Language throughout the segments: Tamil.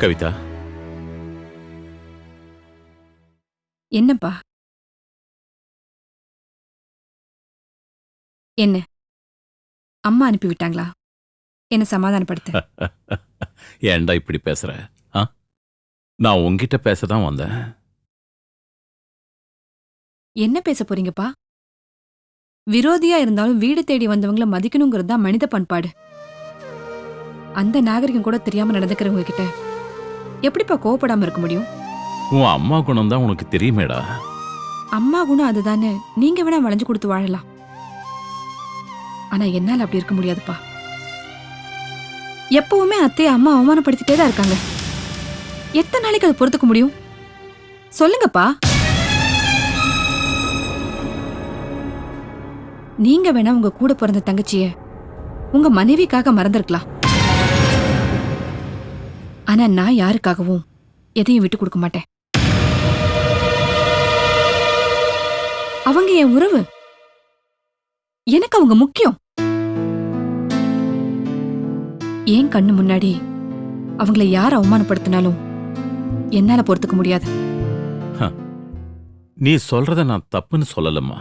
கவிதா, என்னப்பா? என்ன அம்மா அனுப்பி விட்டாங்களா? என்ன சமாதானப்படுத்த. ஏன்டா இப்படி பேசுற? நான் உன்கிட்ட பேசதான் வந்தேன். என்ன பேச போறீங்கப்பா? விரோதியா இருந்தாலும் வீடு தேடி வந்தவங்கள மதிக்கணுங்கிறது தான் மனித பண்பாடு. அந்த நாகரிகம் கூட தெரியாம நடந்துக்கிறவங்க கிட்ட எப்படிப்பா கோவப்படாம இருக்க முடியும்? உன் அம்மா குணம் தான் உனக்கு தெரியுமேடா. அம்மா குணம் அதுதானே. நீங்க வேணா வளைஞ்சு கொடுத்து வாழலாம். ஆனா என்னால அப்படி இருக்க முடியாதுப்பா. எப்பவுமே அத்தைய அம்மா அவமானப்படுத்திட்டே தான் இருக்காங்க. எத்தனை நாளைக்கு அதை பொறுத்துக்க முடியும்? சொல்லுங்கப்பா. நீங்க வேணா உங்க கூட பிறந்த தங்கச்சிய உங்க மனைவிக்காக மறந்திருக்கலாம். ஆனா நான் யாருக்காகவும் எதையும் விட்டு கொடுக்க மாட்டேன். அவங்க என் உறவு. எனக்கு அவங்க முக்கியம். ஏன் கண்ணு முன்னாடி அவங்கள யார் அவமானப்படுத்தினாலும் என்னால பொறுத்துக்க முடியாது. நீ சொல்றத நான் தப்புன்னு சொல்லலம்மா.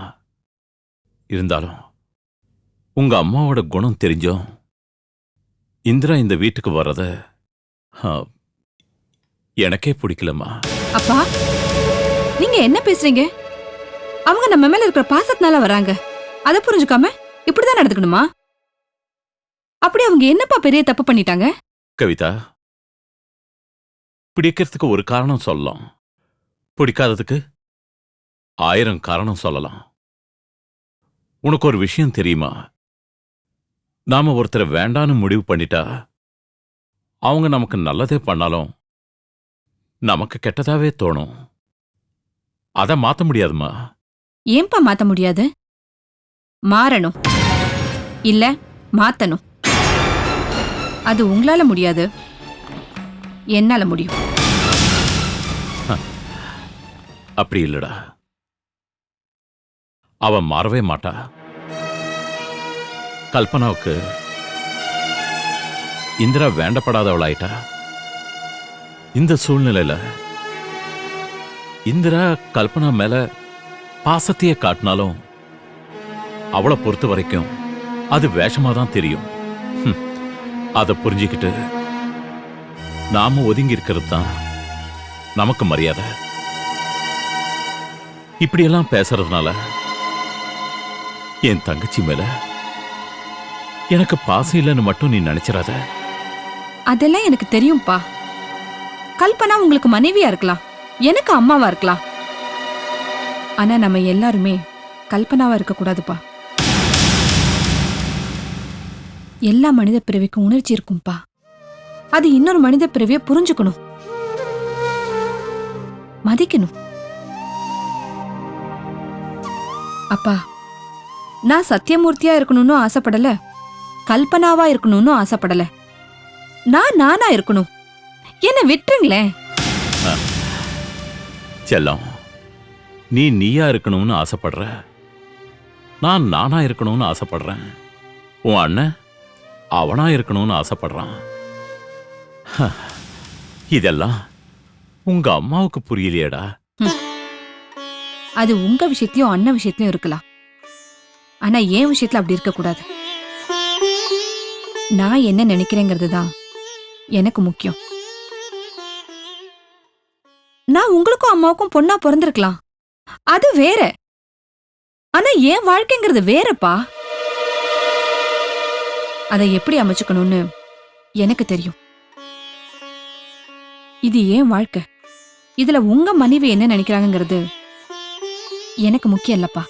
இருந்தாலும் உங்க அம்மாவோட குணம் தெரிஞ்சோம் இந்திரா இந்த வீட்டுக்கு வர்றத எனக்கே பிடிக்கலம்மா. அப்பா, நீங்க என்ன பேசுறீங்க? அவங்க நம்ம மேல இருக்கிற பாசத்தினால வராங்க. அதை புரிஞ்சுக்காம இப்படிதான் நடந்துக்கணுமா? அப்படி அவங்க என்னப்பா பெரிய தப்பு பண்ணிட்டாங்க? கவிதா, பிடிக்கிறதுக்கு ஒரு காரணம் சொல்லலாம், பிடிக்காததுக்கு 1000 காரணம் சொல்லலாம். உனக்கு ஒரு விஷயம் தெரியுமா? நாம ஒருத்தரை வேண்டான்னு முடிவு பண்ணிட்டா அவங்க நமக்கு நல்லதே பண்ணாலும் நமக்கு கெட்டதாவே தோணும். அதை மாத்த முடியாதுமா. ஏன்பா மாத்த முடியாது? மாறணும் இல்ல மாத்தணும். அது உங்களால முடியாது, என்னால முடியும். அப்படி இல்லடா, அவ மாறவே மாட்டா. கல்பனாவுக்கு இந்திரா வேண்டப்படாதவளாயிட்டா. இந்த சூழ்நிலையில இந்திரா கல்பனா மேல பாசத்தையே காட்டினாலும் அவளை பொறுத்த வரைக்கும் அது வேஷமாதான் தெரியும். அதை புரிஞ்சுக்கிட்டு நாம ஒதுங்கி இருக்கிறது தான் நமக்கு மரியாதை. இப்படியெல்லாம் பேசுறதுனால என் தங்கச்சி மேல எனக்கு பாசம் இல்லைன்னு மட்டும் நீ நினைச்சிடாத. அதெல்லாம் எனக்கு தெரியும்பா. கல்பனா உங்களுக்கு மனைவியா இருக்கலாம், எனக்கு அம்மாவா இருக்கலாம். ஆனா நம்ம எல்லாருமே கல்பனாவா இருக்க கூடாதுப்பா. எல்லா மனித பிறவிக்கும் உணர்ச்சி இருக்கும்பா. அது இன்னொரு மனித பிறவியை புரிஞ்சுக்கணும், மதிக்கணும். அப்பா, நான் சத்தியமூர்த்தியா இருக்கணும்னு ஆசைப்படல, கல்பனாவா இருக்கணும்னு ஆசைப்படல. நானா இருக்கணும். என்ன விட்டுருங்களேன். செல்லம், நீ நீயா இருக்கணும்னு ஆசைப்படுற, நான் நானா இருக்கணும்னு ஆசைப்படுறேன். உன் அண்ணன் அவனா இருக்கணும்னு ஆசைப்படுறான். இதெல்லாம் உங்க அம்மாவுக்கு புரியலையேடா. அது உங்க விஷயத்திலயும் அண்ணன் விஷயத்திலயும் இருக்கலாம். ஆனா என் விஷயத்துல அப்படி இருக்க கூடாது. நான் என்ன நினைக்கிறேங்கிறது தான் எனக்கு முக்கியம். நான் உங்களுக்கும் அம்மாவுக்கும் பொண்ணா பிறந்திருக்கலாம், அது வேற. ஆனா என் வாழ்க்கைங்கிறது வேறப்பா. அதை எப்படி அமைச்சுக்கணும்னு எனக்கு தெரியும். இது ஏன் வாழ்க்கை. இதுல உங்க மனைவி என்ன நினைக்கிறாங்கிறது எனக்கு முக்கியம் இல்லப்பா.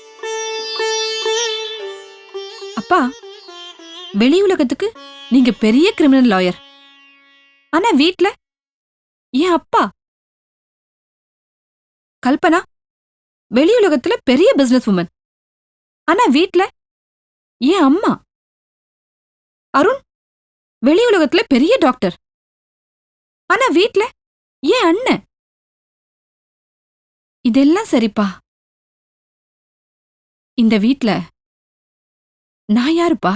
அப்பா, வெளி உலகத்துக்கு நீங்க பெரிய கிரிமினல் லாயர். ஆனா வீட்ல என் அப்பா. கல்பனா வெளி உலகத்துல பெரிய பிசினஸ் உமன். ஆனா வீட்ல என் அம்மா. அருண் வெளி உலகத்துல பெரிய டாக்டர். ஆனா வீட்ல என் அண்ணன். இதெல்லாம் சரிப்பா. இந்த வீட்ல நான் யாருப்பா?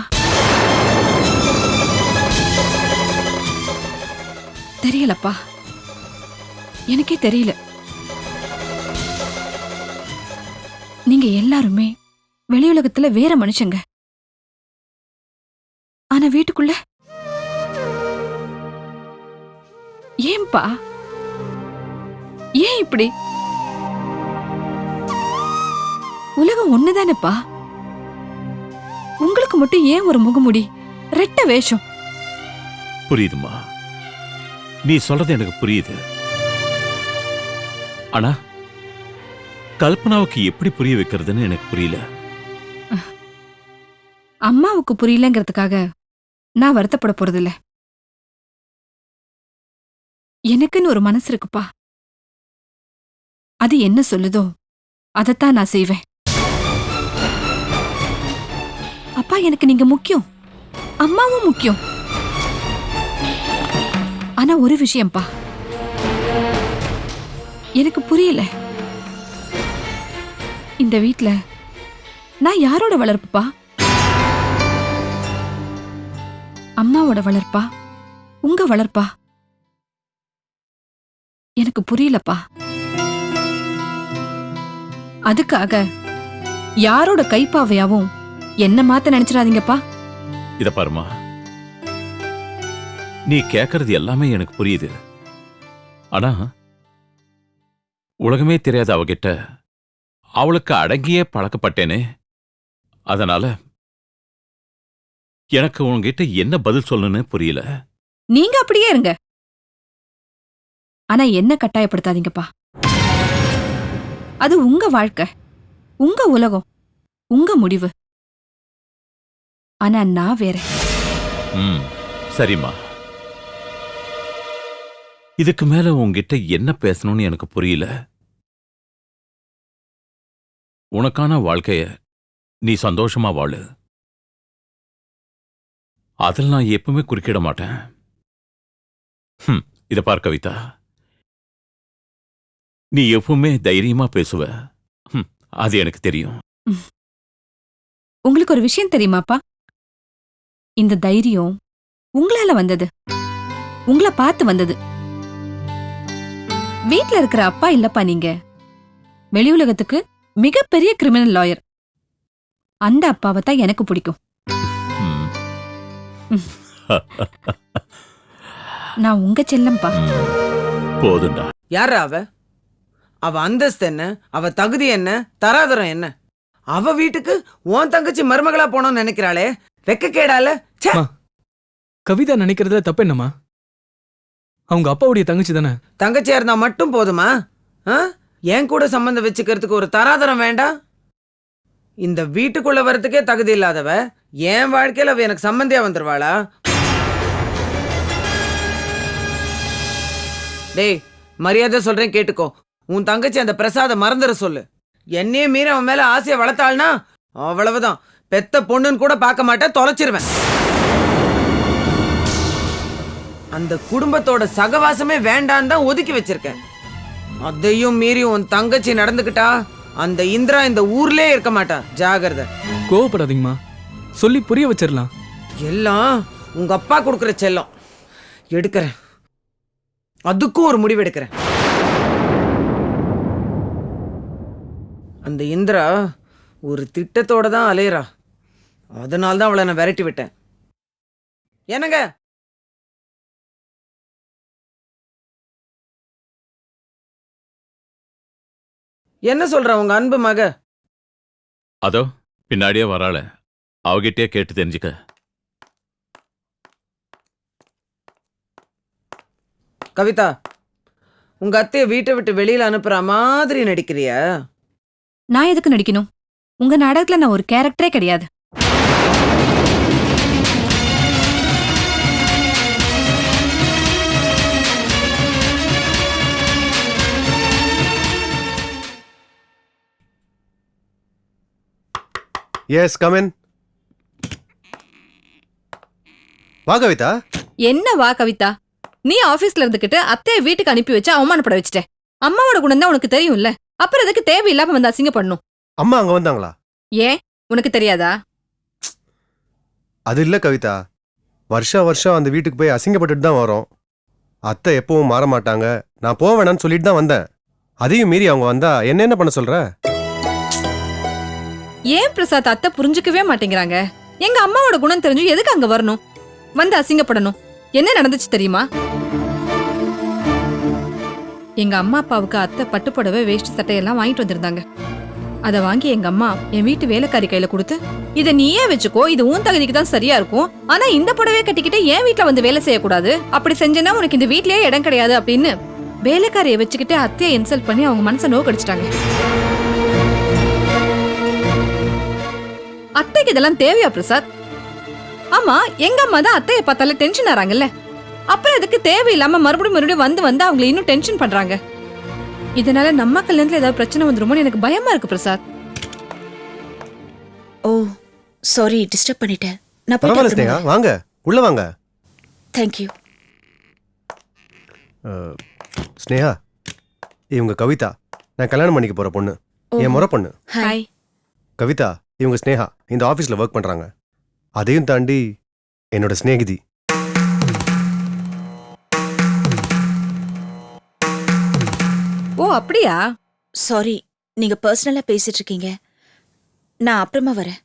தெரியலப்பா, எனக்கே தெரியல. நீங்க எல்லாருமே வெளி உலகத்துல வேற மனுஷங்க. ஆனா வீட்டுக்குள்ள ஏன்பா? ஏன் இப்படி? உலகம் ஒண்ணுதானேப்பா. உங்களுக்கு மட்டும் ஏன் ஒரு முகமுடி, ரெட்டை வேஷம்? புரியுதுமா, நீ சொல்றது எனக்கு புரியுது. ஆனா கல்பனாவுக்கு எப்படி புரிய வைக்கிறதுன்னு எனக்கு புரியல. அம்மாவுக்கு புரியலங்கிறதுக்காக நான் வருத்தப்பட போறதில்ல. எனக்குன்னு ஒரு மனசு இருக்குப்பா. அது என்ன சொல்லுதோ அதைத்தான் நான் செய்வேன். அப்பா, எனக்கு நீங்க முக்கியம், அம்மாவும் முக்கியம். ஆனா ஒரு விஷயம்ப்பா, எனக்கு புரியல. இந்த வீட்ல நான் யாரோட வளர்ப்புப்பா? அம்மாவோட வளர்ப்பா, உங்க வளர்ப்பா? எனக்கு புரியலப்பா. அதுக்காக யாரோட கைப்பாவையாவும் என்ன மாத்த நினைச்சிடாதீங்கப்பா. இத பாருமா, நீ கேக்குறது எல்லாமே எனக்கு புரியுது. ஆனா உலகமே தெரியாத அவகிட்ட அவளுக்கு அடங்கியே பழக்கப்பட்டேனே. அதனால எனக்கு உன்கிட்ட என்ன பதில் சொல்லணும்னு புரியல. நீங்க அப்படியே இருங்க. ஆனா என்ன கட்டாயப்படுத்தாதீங்கப்பா. அது உங்க வாழ்க்கை, உங்க உலகம், உங்க முடிவு. ஆனா நான் வேற. சரிம்மா, இதுக்கு மேல உன்கிட்ட என்ன பேசணும்னு எனக்கு புரியல. உனக்கான வாழ்க்கைய நீ சந்தோஷமா வாழு. அதில் நான் எப்பவுமே குறுக்கிட மாட்டேன். இத பார் கவிதா, நீ எப்பவுமே தைரியமா பேசுவ. அது எனக்கு தெரியும். உங்களுக்கு ஒரு விஷயம் தெரியுமாப்பா? இந்த தைரியம் உங்களால வந்தது, உங்களை பார்த்து வந்தது. வீட்ல இருக்கிற அப்பா இல்லப்பா நீங்க. வெளி உலகத்துக்கு மிகப்பெரிய கிரிமினல் லாயர். அந்த அப்பாவை தான் எனக்கு பிடிக்கும். நான் உங்க செல்லம்பா. போதுண்டா. யாரா அவ? அவ அந்தஸ்து என்ன, அவ தகுதி என்ன, தராதரம் என்ன? அவ வீட்டுக்கு உன் தங்கச்சி மருமகளா போனோம்னு நினைக்கிறாளே, வெக்க கேடால. கவிதா நினைக்கிறதுல தப்பு என்னம்மா? அவங்க அப்பாவுடைய தங்கச்சி தானே. தங்கச்சியா இருந்தா மட்டும் போதுமா? என் கூட சம்பந்தம் வச்சுக்கிறதுக்கு ஒரு தராதரம் வேண்டாம்? இந்த வீட்டுக்குள்ள வர்றதுக்கே தகுதி இல்லாதவ என் வாழ்க்கையில அவ எனக்கு சம்பந்தியா வந்துருவாளா? டேய், மரியாதை சொல்றேன் கேட்டுக்கோ. உன் தங்கச்சி அந்த பிரசாத மறந்துட சொல்லு. என்னையே மீறி அவன் மேல ஆசையை வளர்த்தாள்னா அவ்வளவுதான். பெத்த பொண்ணுன்னு கூட பார்க்க மாட்டேன், தொலைச்சிருவேன். அந்த குடும்பத்தோட சகவாசமே வேண்டான்னு தான் ஒதுக்கி வச்சிருக்கேன். அதையும் மீறி உன் தங்கச்சி நடந்துக்கிட்டா அந்த இந்திரா இந்த ஊர்லயே இருக்க மாட்டா. ஜாகிரதை. கோவப்படாதீங்கம்மா, சொல்லி புரிய வச்சிடலாம். எல்லாம் உங்க அப்பா கொடுக்குற செல்லம். எடுக்கிறேன், அதுக்கும் ஒரு முடிவு எடுக்கிறேன். அந்த இந்திரா ஒரு திட்டத்தோட தான் அலையறா. அதனால தான் அவளை நான் விரட்டி விட்டேன். என்னங்க? என்ன சொல்ற உங்க அன்பு மக? அதோ பின்னாடியே வராள, அவகிட்டே கேட்டு தெரிஞ்சுக்க. கவிதா, உங்க அத்தைய வீட்டை விட்டு வெளியில அனுப்புற மாதிரி நடிக்கிறியா? நான் எதுக்கு நடிக்கணும்? உங்க நாடகத்துல நான் ஒரு கேரக்டரே கிடையாது. Yes come in. வா கவிதா. என்ன வா கவிதா, நீ ஆபீஸ்ல இருந்துகிட்டு அத்தைய வீட்டுக்கு அனுப்பி வச்சு அவமானப்பட வச்சுட்ட. அம்மாவோட குணம் தான் உனக்கு தெரியும்ல, அப்புறம் எதுக்கு தேவையில்லாம வந்து அசிங்கப்படணும்? அம்மா அங்க வந்தாங்களா? ஏன் உனக்கு தெரியாதா? அது இல்ல கவிதா, வருஷம் அந்த வீட்டுக்கு போய் அசிங்கப்பட்டுட்டு தான் வரோம். அத்தை எப்பவும் மாற மாட்டாங்க, நான் போக வேணாம்னு சொல்லிட்டு தான் வந்தேன். அதையும் மீறி அவங்க வந்தா என்ன பண்ண சொல்ற? ஏன் பிரசாத் அத்தை புரிஞ்சுக்கவே மாட்டேங்கிறாங்க? எங்க அம்மாவோட குணம் தெரிஞ்சு எதுக்கு அங்க வரணும், வந்து அசிங்கப்படணும்? என்ன நடந்துச்சு தெரியுமா? எங்க அம்மா அப்பாவுக்கு அத்தை பட்டுப்புடவை வேஷ்டி சட்டையெல்லாம் வாங்கிட்டு வந்திருந்தாங்க. அதை வாங்கி எங்க அம்மா என் வீட்டு வேலைக்காரி கையில கொடுத்து, இதை நீயே வச்சுக்கோ, இது உன் தகுதிக்கு தான் சரியா இருக்கும், ஆனா இந்த புடவையை கட்டிக்கிட்டு என் வீட்டுல வந்து வேலை செய்யக்கூடாது, அப்படி செஞ்சேன்னா உனக்கு இந்த வீட்லயே இடம் கிடையாது அப்படின்னு வேலைக்காரியை வச்சுக்கிட்டு அத்தையை இன்சல்ட் பண்ணி அவங்க மனசை நோக்கடிச்சிட்டாங்க. அத்தைக்கு இதெல்லாம் தேவையா பிரசாத்? ஆமா, எங்க அம்மா தான் அத்தையை பார்த்தாலே டென்ஷன் ஆறாங்கல்ல, அப்புறம் எதுக்கு தேவையில்லாம மறுபடியும் வந்து அவங்களை இன்னும் டென்ஷன் பண்றாங்க? இதனால நம்ம கல்யாணத்துல ஏதாவது பிரச்சனை வந்துருமோன்னு எனக்கு பயமா இருக்கு பிரசாத். ஓ சாரி, டிஸ்டர்ப் பண்ணிட்டேன். நான் பரவாயில்ல ஸ்னேகா, வாங்க உள்ள வாங்க. தேங்க்யூ. ஸ்னேகா, இவங்க கவிதா, நான் கல்யாணம் பண்ணிக்க போற பொண்ணு, என் முறை பொண்ணு. ஹாய். கவிதா, இவங்க ஸ்னேகா, இந்த ஆபீஸ்ல ஒர்க் பண்றாங்க. அதையும் தாண்டி என்னோட சிநேகிதி. ஓ அப்படியா? சாரி, நீங்க பர்சனலா பேசிட்டு இருக்கீங்க, நான் அப்புறமா வரேன்.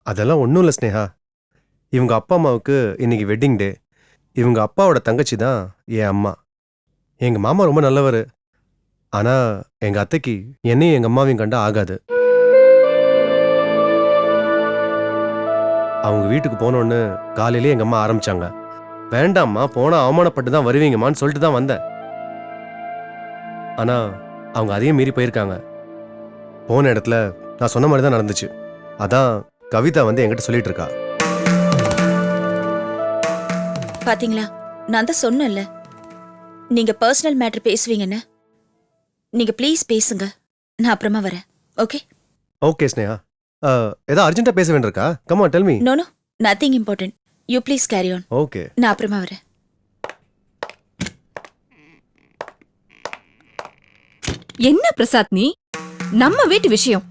அதெல்லாம் ஒன்றும் இல்லை ஸ்னேகா. இவங்க அப்பா அம்மாவுக்கு இன்னைக்கு வெட்டிங் டே. இவங்க அப்பாவோட தங்கச்சி தான் என் அம்மா. எங்கள் மாமா ரொம்ப நல்லவர். ஆனால் எங்கள் அத்தைக்கு என்னையும் எங்கள் அம்மாவையும் கண்டா ஆகாது. அவங்க வீட்டுக்கு போனோன்னு காலையிலே எங்கள் அம்மா ஆரம்பிச்சாங்க. வேண்டாம்மா, போனால் அவமானப்பட்டு தான் வருவீங்கம்மான்னு சொல்லிட்டு தான் வந்தேன். ஆனால் அவங்க அதையும் மீறி போயிருக்காங்க. போன இடத்துல நான் சொன்ன மாதிரி தான் நடந்துச்சு. அதான் கவிதா வந்து என்கிட்ட சொல்லிட்டு இருக்கா. பாத்தீங்களா, நான் தான் சொன்னேன்ல, நீங்க பர்சனல் மேட்டர் பேசுவீங்கன்னு. நீங்க ப்ளீஸ் பேசுங்க, நான் அப்புறமா வரேன். ஓகே? ஓகே ஸ்னேகா. ஏதோ அர்ஜென்ட்டா பேச வேண்டியிருக்கா? Come on, tell me. No no, nothing important. You please carry on. Okay. நான் அப்புறமா வரேன். என்ன பிரசாத், நீ நம்ம வீட்டு விஷயம்,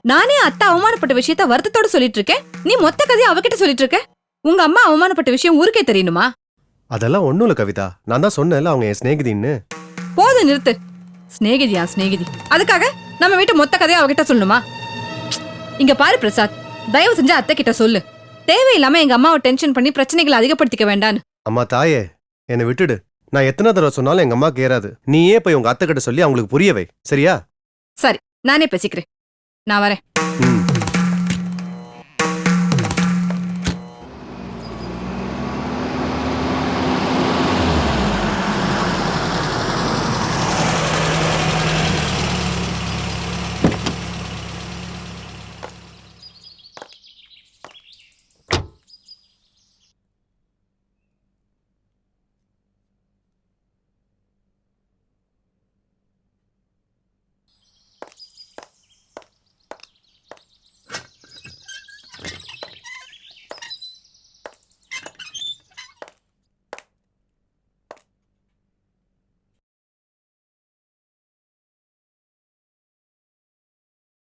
நானே அத்தை அவமானப்பட்ட விஷயத்த வருத்தத்தோட சொல்லிட்டு இருக்கேன், நீ மொத்த கதையை அவகிட்ட சொல்லிட்டு இருக்க. உங்க அம்மா அவமானப்பட்ட விஷயம் ஊருக்கே தெரியணுமா? அதெல்லாம் ஒண்ணும் இல்ல கவிதா, நான் தான் சொன்னேன்ல அவங்க என் சிநேகிதின்னு. போதும், நிறுத்து. சிநேகிதியா சிநேகிதி, அதுக்காக நம்ம வீட்டு மொத்த கதையை அவகிட்ட சொல்லணுமா? இங்க பாரு பிரசாத், தயவு செஞ்சு அத்தை கிட்ட சொல்லு, தேவையில்லாம எங்க அம்மாவை டென்ஷன் பண்ணி பிரச்சனைகளை அதிகப்படுத்திக்க வேண்டான்னு. அம்மா தாயே, என்னை விட்டுடு. நான் எத்தனை தடவை சொன்னாலும் எங்க அம்மாக்கு ஏறாது. நீயே போய் உங்க அத்தை கிட்ட சொல்லி அவங்களுக்கு புரியவை, சரியா? சரி, நானே பேசிக்கிறேன், நான் வரேன். ம்.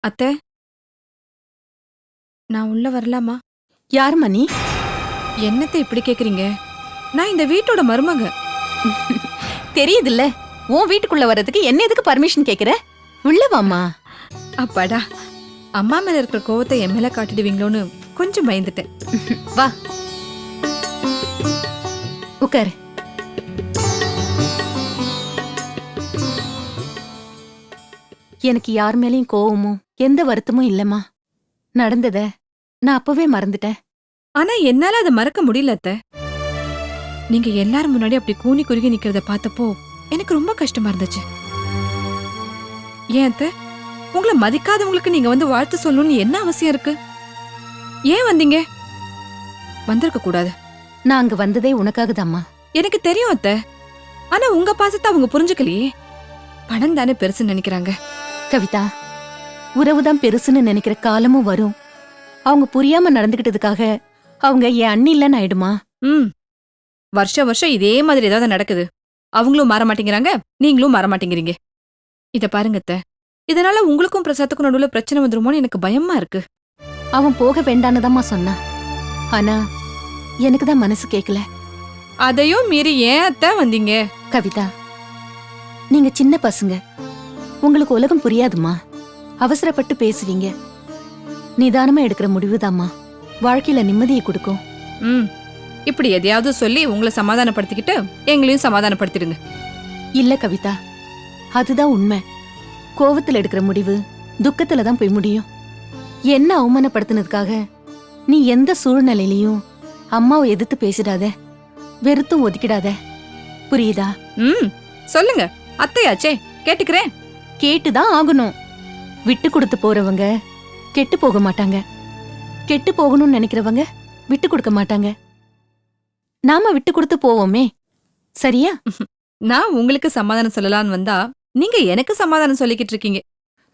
அத்தை, நான் உள்ள வரலாமா? யாரும்மா நீ? என்னத்தை இப்படி கேக்குறீங்க? நான் இந்த வீட்டோட மருமக. தெரியுதுல்ல, உன் வீட்டுக்குள்ள வர்றதுக்கு என்ன எதுக்கு பர்மிஷன் கேக்குற? உள்ள வாம்மா. அப்பாடா, அம்மா மேல இருக்கிற கோவத்தை என் மேல காட்டிடுவீங்களோன்னு கொஞ்சம் பயந்துட்டேன். வா உட்காரு. எனக்கு யார் மேலயும் கோவமும் எந்த வருத்தமும் இல்லம்மா. நடந்தத நான் அப்பவே மறந்துட்டேன். ஆனா என்னால அதை மறக்க முடியல அத்தை. நீங்க எல்லாரும் முன்னாடி அப்படி கூனி குறுகி நிக்கிறத பார்த்தப்போ எனக்கு ரொம்ப கஷ்டமா இருந்துச்சு. ஏன் அத்தை, உங்களை மதிக்காதவங்களுக்கு நீங்க வந்து வாழ்த்து சொல்லணும்னு என்ன அவசியம் இருக்கு? ஏன் வந்தீங்க? வந்திருக்க கூடாது. நான் அங்க வந்ததே உனக்காகதாம்மா. எனக்கு தெரியும் அத்தை, ஆனா உங்க பாசத்தை அவங்க புரிஞ்சுக்கலையே. பணம் தானே பெருசுன்னு நினைக்கிறாங்க. கவிதா, உறவுதான் பெருசுன்னு நினைக்கிற காலமும் வரும், அவங்க புரியாம நடந்துகிட்டதுக்காக அவங்க என் அண்ணி இல்லைன்னு ஆயிடுமா? ம் வருஷம் வருஷம் இதே மாதிரி ஏதாவது நடக்குது. அவங்களும் மாற மாட்டேங்கிறாங்க, நீங்களும் மாற மாட்டேங்கிறீங்க. இத பாருங்க அத்தை, இதனால உங்களுக்கும் பிரசாத்துக்கும் நடுவுல பிரச்சனை வந்துருமோன்னு எனக்கு பயமா இருக்கு. அவன் போக வேண்டான்னு சொன்னான். ஆனா எனக்கு தான் மனசு கேட்கல. அதையும் மீறி ஏன் அத்தை வந்தீங்க? கவிதா, நீங்க சின்ன பசங்க, உங்களுக்கு உலகம் புரியாதுமா. அவசரப்பட்டு பேசுவீங்க. நிதானமா எடுக்கிற முடிவுதாம்மா வாழ்க்கையில நிம்மதியை கொடுக்கும். ம் இப்படி எதையாவது சொல்லி உங்களை சமாதானப்படுத்திக்கிட்டு எங்களையும் சமாதானப்படுத்திடுங்க. இல்ல கவிதா, அதுதான் உண்மை. கோவத்துல எடுக்கிற முடிவு துக்கத்துல தான் போய் முடியும். என்ன அவமானப்படுத்தினதுக்காக நீ எந்த சூழ்நிலையிலையும் அம்மாவை எதிர்த்து பேசிடாத, வெறுத்தும் ஒதுக்கிடாத. புரியுதா? ம் சொல்லுங்க, அத்தையாச்சே, கேட்டுக்கிறேன். கேட்டுதான் ஆகணும். விட்டு கொடுத்து போறவங்க கெட்டு போக மாட்டாங்க. கெட்டு போகணும்னு நினைக்கிறவங்க விட்டு கொடுக்க மாட்டாங்க. நாம விட்டு கொடுத்து போவோமே, சரியா? நான் உங்களுக்கு சமாதானம் சொல்லலான்னு வந்தா நீங்க எனக்கு சமாதானம் சொல்லிக்கிட்டு இருக்கீங்க.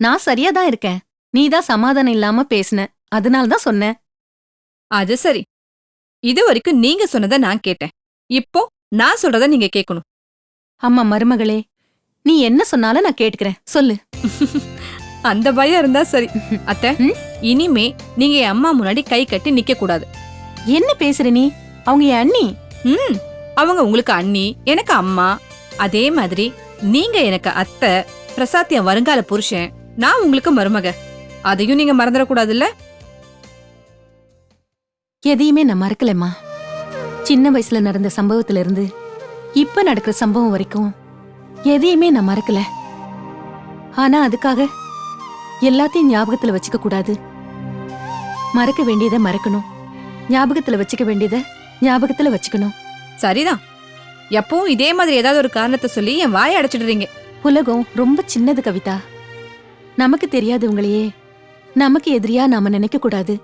நான் சரியா தான் இருக்கேன். நீதான் சமாதானம் இல்லாம பேசின, அதனாலதான் சொன்னேன். அது சரி, இது வரைக்கும் நீங்க சொன்னதை நான் கேட்டேன். இப்போ நான் சொல்றத நீங்க கேட்கணும். அம்மா மருமகளே, நீ என்ன சொன்னாலும் நான் கேட்டுக்கிறேன், சொல்லு. அந்த பயம் இருந்தா சரி. அத்தை, ம்? இனிமே நீங்க என் அம்மா முன்னாடி கை கட்டி நிக்க கூடாது. என்ன பேசுற நீ? அவங்க என் அண்ணி. ம் அவங்க உங்களுக்கு அண்ணி, எனக்கு அம்மா. அதே மாதிரி நீங்க எனக்கு அத்தை, பிரசாத் என் வருங்கால புருஷன், நான் உங்களுக்கு மருமக. அதையும் நீங்க மறந்துடக்கூடாதுல்ல? எதையுமே நான் மறக்கலம்மா. சின்ன வயசுல நடந்த சம்பவத்துல இருந்து இப்ப நடக்கிற சம்பவம் வரைக்கும் எதையுமே நான் மறக்கல. ஆனா அதுக்காக எல்லாத்தையும் ஞாபகத்துல வச்சுக்க கூடாது. மறக்க வேண்டியதை மறக்கணும், ஞாபகத்துல வச்சுக்க வேண்டியதை ஞாபகத்துல வச்சுக்கணும். சரிதான், எப்பவும் இதே மாதிரி ஏதாவது ஒரு காரணத்தை சொல்லி என் வாயை அடைச்சிடுறீங்க. உலகம் ரொம்ப சின்னது கவிதா. நமக்கு தெரியாதவங்களையே நமக்கு எதிரியா நாம நினைக்க கூடாது.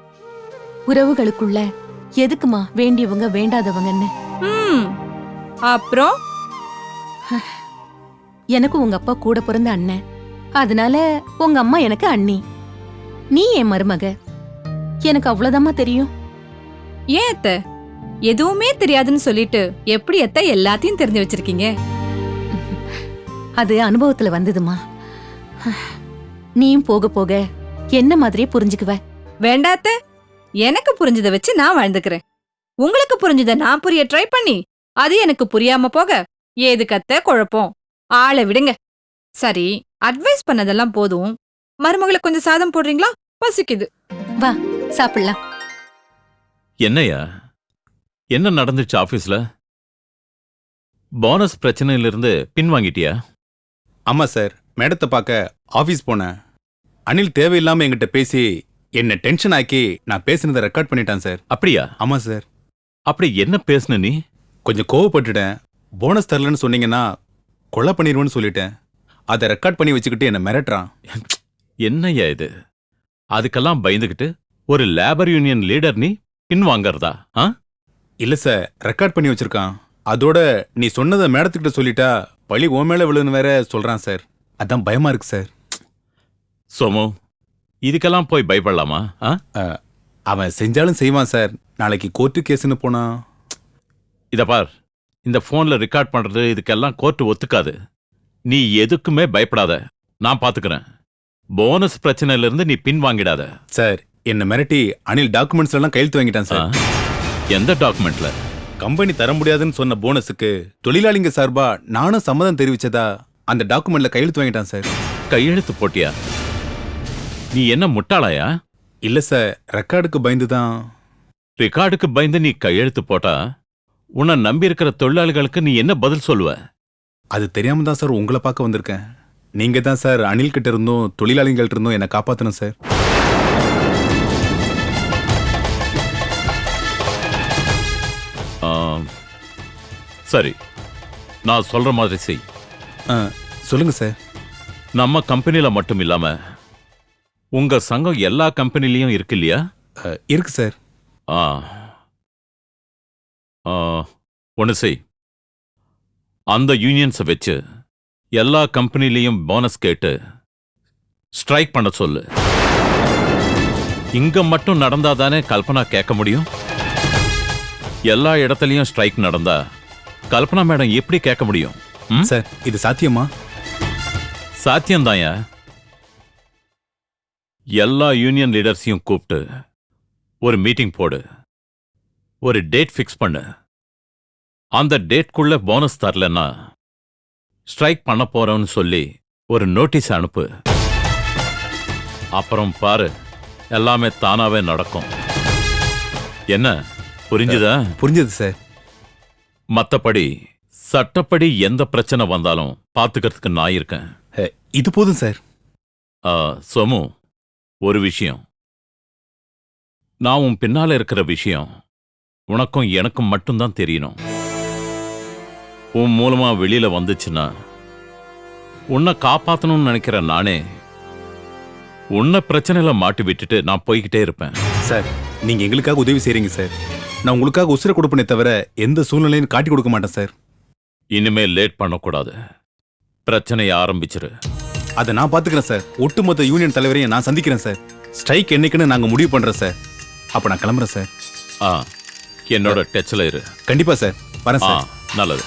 உறவுகளுக்குள்ள எதுக்குமா வேண்டியவங்க வேண்டாதவங்கன்னு. ம் அப்புறம் எனக்கு உங்க அப்பா கூட பிறந்த அண்ணன், அதனால உங்க அம்மா எனக்கு அண்ணி. நீ என் மருமக, எனக்கு அவ்வளவுதாம்மா தெரியும். ஏன் அத்தை, எதுவுமே தெரியாதுன்னு சொல்லிட்டு எப்படி அத்தை எல்லாத்தையும் தெரிஞ்சு வச்சிருக்கீங்க? அது அனுபவத்துல வந்ததுமா. நீயும் போக போக என்ன மாதிரியே புரிஞ்சுக்குவ. வேண்டாத்த, எனக்கு புரிஞ்சதை வச்சு நான் வாழ்ந்துக்கிறேன். உங்களுக்கு புரிஞ்சதை நான் புரிய ட்ரை பண்ணி அது எனக்கு புரியாம போக ஏது கத்த குழப்பம்? ஆளை விடுங்க. சரி, அட்வைஸ் பண்ணதெல்லாம் போதும். மருமகளுக்கு கொஞ்சம் சாதம் போடுறீங்களா? பசிக்குது. வா சாப்பிடலாம். என்னையா, என்ன நடந்துச்சு ஆபீஸ்ல? போனஸ் பிரச்சனையிலிருந்து பின்வாங்கிட்டியா? ஆமா சார், மேடத்தை பார்க்க ஆபீஸ் போனேன். அனில் தேவையில்லாம என்கிட்ட பேசி என்ன டென்ஷன் ஆக்கி நான் பேசினதை ரெக்கார்ட் பண்ணிட்டான் சார். அப்படியா? ஆமா சார். அப்படி என்ன பேசுன நீ? கொஞ்சம் கோவப்பட்டுட்டேன். போனஸ் தரலன்னு சொன்னீங்கன்னா கொலை பண்ணிடுவேன்னு சொல்லிட்டேன். அதை ரெக்கார்ட் பண்ணி வச்சுக்கிட்டு என்ன மிரட்டுறான். என்னையா இது? அதுக்கெல்லாம் பயந்துகிட்டு ஒரு லேபர் யூனியன் லீடர் நீ பின்வாங்கறதா? இல்ல சார், ரெக்கார்ட் பண்ணி வச்சிருக்கான். அதோட நீ சொன்னதை மேடத்துக்கிட்ட சொல்லிட்டா பழி ஓ மேல விழுன்னு வேற சொல்றான் சார். அதான் பயமா இருக்கு சார். சோமு, இதுக்கெல்லாம் போய் பயப்படலாமா? அவன் செஞ்சாலும் செய்வான் சார். நாளைக்கு கோர்ட்டு கேஸ்ன்னு போனா. இத பார், இந்த போன்ல ரெக்கார்ட் பண்றது இதுக்கெல்லாம் கோர்ட்டு ஒத்துக்காது. நீ எதுக்குமே பயப்படாத, நான் பாத்துக்கிறேன். போனஸ் பிரச்சனையில இருந்து நீ பின்வாங்கிடாத. சார், என்ன மிரட்டி அனில் டாக்குமெண்ட்ஸ்ல எல்லாம் கையெழுத்து வாங்கிட்டான் சார். எந்த டாக்குமெண்ட்ல? கம்பெனி தர முடியாதுன்னு சொன்ன போனஸுக்கு தொழிலாளிங்க சார்பா நானும் சம்மதம் தெரிவிச்சதா அந்த டாக்குமெண்ட்ல கையெழுத்து வாங்கிட்டான் சார். கையெழுத்து போட்டியா? நீ என்ன முட்டாளாயா? இல்ல சார், ரெக்கார்டுக்கு பயந்து தான். ரெக்கார்டுக்கு பயந்து நீ கையெழுத்து போட்டா உன்னை நம்பி இருக்கிற தொழிலாளிகளுக்கு நீ என்ன பதில் சொல்லுவ? அது தெரியாம தான் சார் உங்களை பார்க்க வந்திருக்கேன். நீங்க தான் சார் அனில் கிட்ட இருந்தும் தொழிலாளிகள்ட்ட இருந்தும் என்னை காப்பாத்தணும் சார். சரி, நான் சொல்ற மாதிரி செய். சொல்லுங்க சார். நம்ம கம்பெனில மட்டும் இல்லாம உங்க சங்கம் எல்லா கம்பெனிலையும் இருக்கு இல்லையா? இருக்கு சார். ஒன்று செய், அந்த யூனியன்ஸை வச்சு எல்லா கம்பெனிலையும் போனஸ் கேட்டு ஸ்ட்ரைக் பண்ண சொல்லு. இங்க மட்டும் நடந்தாதானே கல்பனா கேட்க முடியும்? எல்லா இடத்துலயும் ஸ்ட்ரைக் நடந்தா கல்பனா மேடம் எப்படி கேட்க முடியும்? ம்? சார் இது சாத்தியமா? சாத்தியம்தாயா. எல்லா யூனியன் லீடர்ஸையும் கூப்பிட்டு ஒரு மீட்டிங் போடு, ஒரு டேட் ஃபிக்ஸ் பண்ணு. அந்த டேட்குள்ள போனஸ் தரலன்னா ஸ்ட்ரைக் பண்ண போறோம்னு சொல்லி ஒரு நோட்டீஸ் அனுப்பு. அப்புறம் பாரு, எல்லாமே தானாவே நடக்கும். என்ன புரிஞ்சுதா? புரிஞ்சது சார். மத்தபடி சட்டப்படி எந்த பிரச்சனை வந்தாலும் பாத்துக்கிறதுக்கு நான் இருக்கேன். இது போதும் சார். சோமு, ஒரு விஷயம், நான் உன் பின்னால இருக்கிற விஷயம் உனக்கும் எனக்கும் மட்டும்தான் தெரியணும். உன் மூலமா வெளியில வந்துச்சுன்னா உன்னை காப்பாத்தணும்னு நினைக்கிற நானே உன்னை பிரச்சனையில மாட்டி விட்டுட்டு நான் போய்கிட்டே இருப்பேன். சார் நீங்க எங்களுக்காக உதவி செய்றீங்க சார். நான் உங்களுக்காக உசுரை கொடுப்பனே தவிர எந்த சூழ்நிலையும் காட்டி கொடுக்க மாட்டேன் சார். இனிமேல் லேட் பண்ணக்கூடாது. பிரச்சனையை ஆரம்பிச்சிரு. அதை நான் பாத்துக்கிறேன் சார். ஒட்டுமொத்த யூனியன் தலைவரையும் நான் சந்திக்கிறேன் சார். ஸ்ட்ரைக் என்னைக்குன்னு நாங்க முடிவு பண்றோம் சார். அப்ப நான் கிளம்புறேன் சார். என்னோட டச்ல இரு. கண்டிப்பா சார். வரேன் சார். நல்லது.